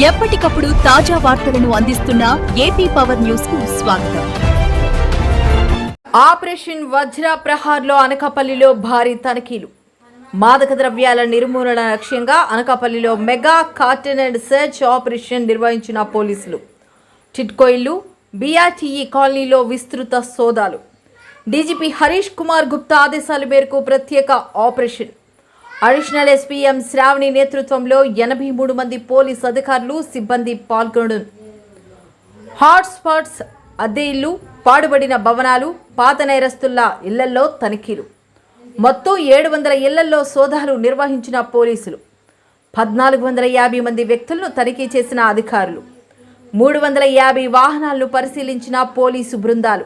ఎప్పటికప్పుడు తాజా వార్తలను అందిస్తున్న ఏపీ పవర్ న్యూస్ కు స్వాగతం. ఆపరేషన్ వజ్ర ప్రహార్లో అనకాపల్లిలో భారీ తనిఖీలు. మాదక ద్రవ్యాల నిర్మూలన లక్ష్యంగా అనకాపల్లిలో mega cordon and search operation నిర్వహించిన పోలీసులు. టిట్కో ఇల్లు, బీఆర్టీఈ కాలనీలో విస్తృత సోదాలు. డీజీపీ హరీష్ కుమార్ గుప్తా ఆదేశాల మేరకు ప్రత్యేక operation. Additional SP M Shravani నేతృత్వంలో 83 మంది పోలీసు అధికారులు, సిబ్బంది పాల్గొనడం. హాట్స్పాట్స్, అద్దె ఇల్లు, పాడుబడిన భవనాలు, పాత నేరస్తుల ఇళ్లలో తనిఖీలు. మొత్తం 700 ఇళ్లలో సోదాలు నిర్వహించిన పోలీసులు. 1450 మంది వ్యక్తులను తనిఖీ చేసిన అధికారులు. 350 వాహనాలను పరిశీలించిన పోలీసు బృందాలు.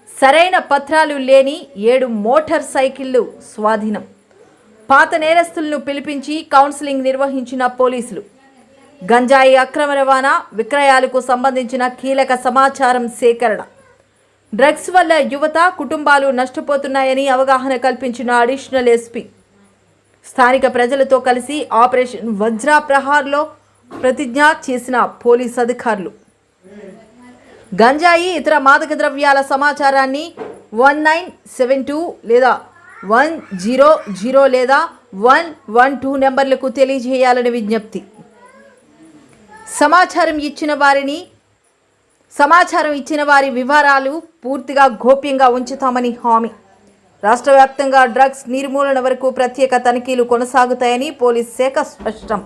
సరైన పత్రాలు లేని 7 మోటార్ సైకిళ్లు స్వాధీనం. పాత నేరస్తులను పిలిపించి కౌన్సిలింగ్ నిర్వహించిన పోలీసులు. గంజాయి అక్రమ రవాణా, విక్రయాలకు సంబంధించిన కీలక సమాచారం సేకరణ. డ్రగ్స్ వల్ల యువత, కుటుంబాలు నష్టపోతున్నాయని అవగాహన కల్పించిన అడిషనల్ ఎస్పీ. స్థానిక ప్రజలతో కలిసి ఆపరేషన్ వజ్ర ప్రహార్లో ప్రతిజ్ఞ చేసిన పోలీసు అధికారులు. గంజాయి, ఇతర మాదక ద్రవ్యాల సమాచారాన్ని 1972 లేదా 100 లేదా 112 నెంబర్లకు తెలియజేయాలని విజ్ఞప్తి. సమాచారం ఇచ్చిన వారి వివరాలు పూర్తిగా గోప్యంగా ఉంచుతామని హామీ. రాష్ట్ర వ్యాప్తంగా డ్రగ్స్ నిర్మూలన వరకు ప్రత్యేక తనిఖీలు కొనసాగుతాయని పోలీస్ శాఖ స్పష్టం.